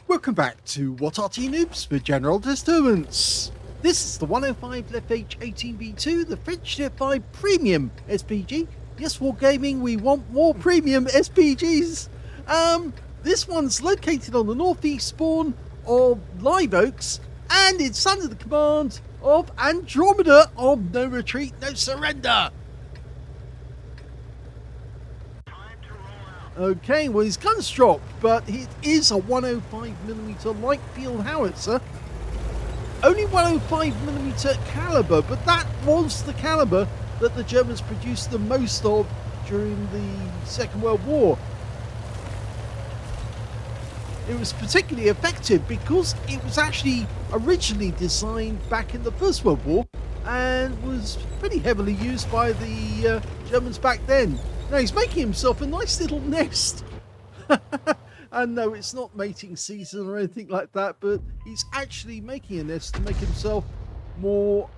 Welcome back to What Arty Noobs for General Disturbance. This is the 105 leFH18B2, the French Tier Premium SPG. Yes, for gaming, we want more premium SPGs. This one's located on the northeast spawn of Live Oaks, and it's under the command of Andromeda of No Retreat, No Surrender. Okay, well, his gun's dropped, but it is a 105mm light field howitzer. Only 105mm caliber, but that was the caliber that the Germans produced the most of during the Second World War. It was particularly effective because it was actually originally designed back in the First World War and was pretty heavily used by the Germans back then. Now he's making himself a nice little nest. And no, it's not mating season or anything like that, but he's actually making a nest to make himself more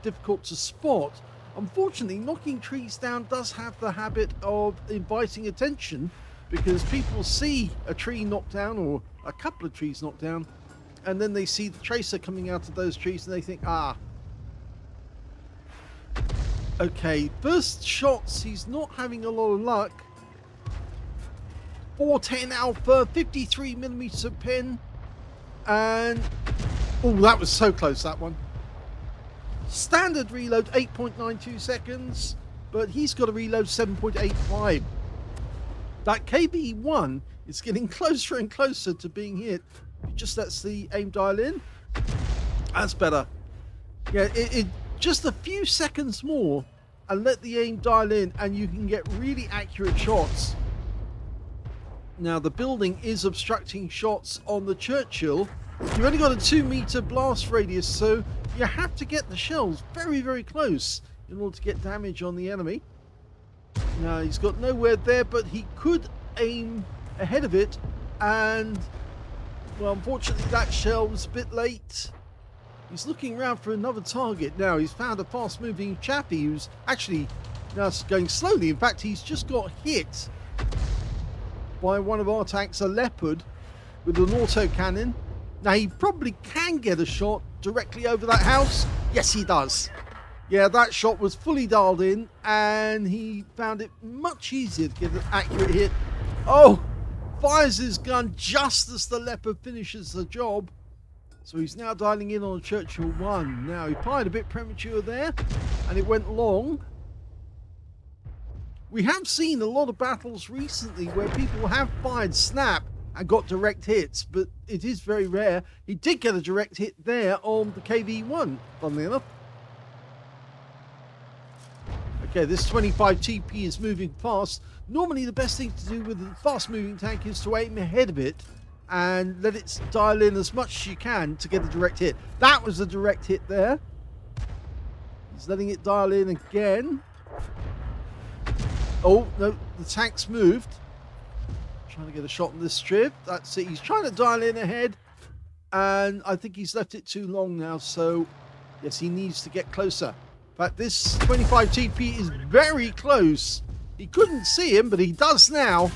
difficult to spot. Unfortunately, knocking trees down does have the habit of inviting attention, because people see a tree knocked down or a couple of trees knocked down, and then they see the tracer coming out of those trees and they think, ah. Okay, first shots, he's not having a lot of luck. 410 Alpha, 53mm pin, and oh, that was so close, that one. Standard reload 8.92 seconds, but he's got a reload 7.85. That KV1 is getting closer and closer to being hit. It just lets the aim dial in. That's better. Yeah, it just a few seconds more and let the aim dial in and you can get really accurate shots. Now the building is obstructing shots on the Churchill. You've only got a 2-meter blast radius, so you have to get the shells very, very close in order to get damage on the enemy. Now he's got nowhere there, but he could aim ahead of it, and well, unfortunately that shell was a bit late. He's looking around for another target now. He's found a fast-moving chappie who's actually now going slowly. In fact, he's just got hit by one of our tanks, a Leopard, with an autocannon. Now, he probably can get a shot directly over that house. Yes, he does. Yeah, that shot was fully dialed in, and he found it much easier to get an accurate hit. Oh, fires his gun just as the Leopard finishes the job. So he's now dialing in on a Churchill 1. Now, he fired a bit premature there, and it went long. We have seen a lot of battles recently where people have fired snap and got direct hits, but it is very rare. He did get a direct hit there on the KV1, funnily enough. Okay, this 25 TP is moving fast. Normally the best thing to do with a fast moving tank is to aim ahead of it and let it dial in as much as you can to get a direct hit. That was a direct hit there. He's letting it dial in again. Oh, no, the tank's moved. Trying to get a shot on this strip. That's it. He's trying to dial in ahead, and I think he's left it too long now, so yes, he needs to get closer. In fact, this 25 TP is very close. He couldn't see him, but he does now.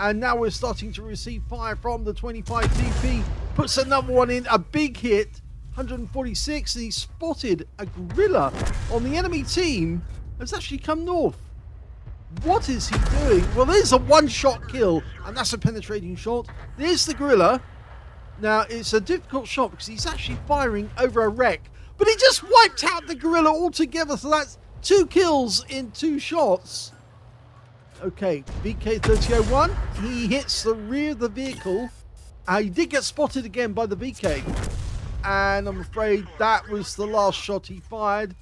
And now we're starting to receive fire from the 25 TP. Puts another one in, a big hit, 146, and he spotted a gorilla on the enemy team that's actually come north. What is he doing? Well, there's a one-shot kill, and that's a penetrating shot. There's the gorilla. Now, it's a difficult shot because he's actually firing over a wreck, but he just wiped out the gorilla altogether, so that's 2 kills in 2 shots. Okay, VK-3001, he hits the rear of the vehicle. He did get spotted again by the VK, and I'm afraid that was the last shot he fired.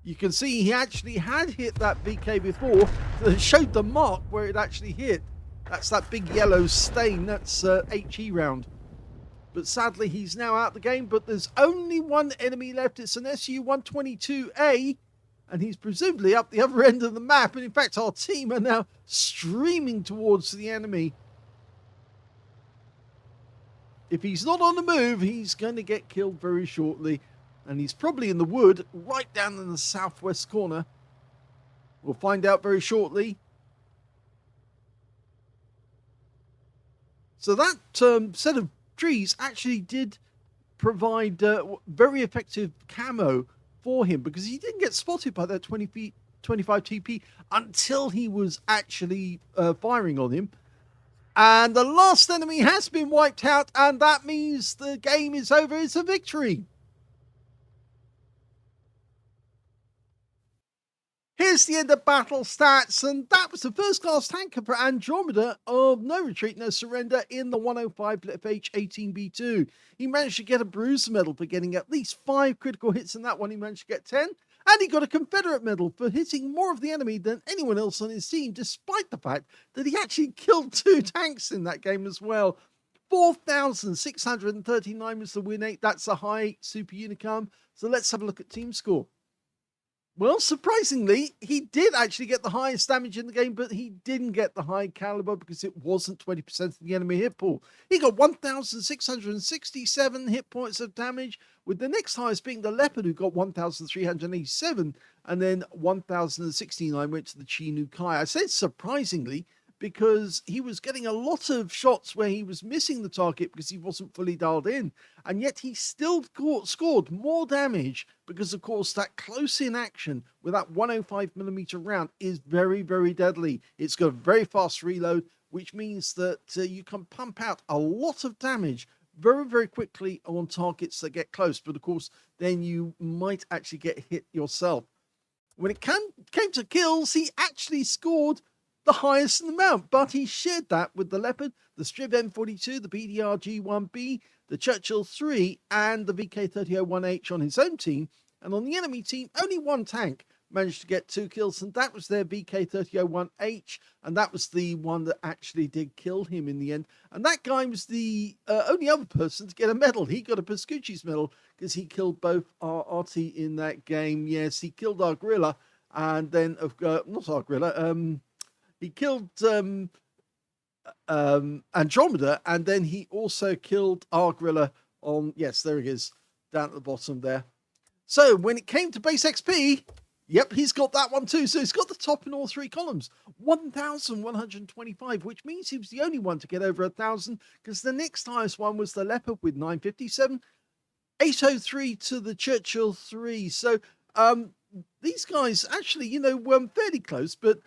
You can see he actually had hit that VK before. It showed the mark where it actually hit. That's that big yellow stain. That's HE round. But sadly, he's now out the game. But there's only one enemy left. It's an SU-122A. And he's presumably up the other end of the map. And in fact, our team are now streaming towards the enemy. If he's not on the move, he's going to get killed very shortly. And he's probably in the wood right down in the southwest corner. We'll find out very shortly. So that set of trees actually did provide very effective camo for him, because he didn't get spotted by that 25 TP until he was actually firing on him. And the last enemy has been wiped out, and that means the game is over. It's a victory. Here's the end of battle stats, and that was the first class tanker for Andromeda of No Retreat, No Surrender in the 105 leFH18B2. He managed to get a bruiser medal for getting at least 5 critical hits in that one. He managed to get 10, and he got a Confederate medal for hitting more of the enemy than anyone else on his team, despite the fact that he actually killed 2 tanks in that game as well. 4,639 was the win rate. That's a high super unicum. So let's have a look at team score. Well, surprisingly, he did actually get the highest damage in the game, but he didn't get the high caliber because it wasn't 20% of the enemy hit pool. He got 1,667 hit points of damage, with the next highest being the Leopard, who got 1,387, and then 1,069 went to the Chinook Kai. I said surprisingly because he was getting a lot of shots where he was missing the target because he wasn't fully dialed in, and yet he still scored more damage because, of course, that close in action with that 105mm round is very, very deadly. It's got a very fast reload, which means that you can pump out a lot of damage very, very quickly on targets that get close, but of course then you might actually get hit yourself. When it came to kills, he actually scored the highest in the mount, but he shared that with the Leopard, the Striv M42, the BDR G1B, the Churchill 3, and the VK3001H on his own team. And on the enemy team, only one tank managed to get 2 kills, and that was their VK3001H, and that was the one that actually did kill him in the end. And that guy was the only other person to get a medal. He got a Pascucci's medal because he killed both Arty in that game. Yes, he killed our gorilla, and then not our gorilla. He killed Andromeda, and then he also killed our gorilla on, yes, there he is, down at the bottom there. So when it came to base XP, yep, he's got that one too. So he's got the top in all 3 columns, 1,125, which means he was the only one to get over 1,000, because the next highest one was the Leopard with 957, 803 to the Churchill 3. So these guys actually, were fairly close, but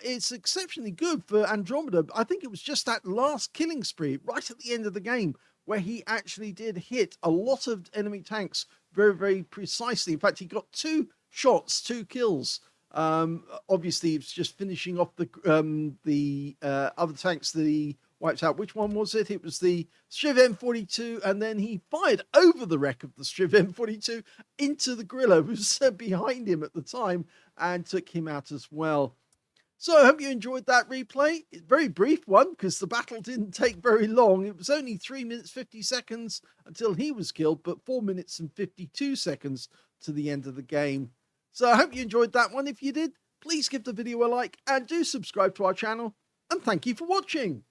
it's exceptionally good for Andromeda. I think it was just that last killing spree right at the end of the game where he actually did hit a lot of enemy tanks very, very precisely. In fact, he got 2 shots, 2 kills. Obviously, it's just finishing off the other tanks that he wiped out. Which one was it? It was the Striv M42, and then he fired over the wreck of the Striv M42 into the gorilla who was behind him at the time and took him out as well. So I hope you enjoyed that replay. It's a very brief one because the battle didn't take very long. It was only 3 minutes 50 seconds until he was killed, but 4 minutes and 52 seconds to the end of the game. So I hope you enjoyed that one. If you did, please give the video a like and do subscribe to our channel. And thank you for watching.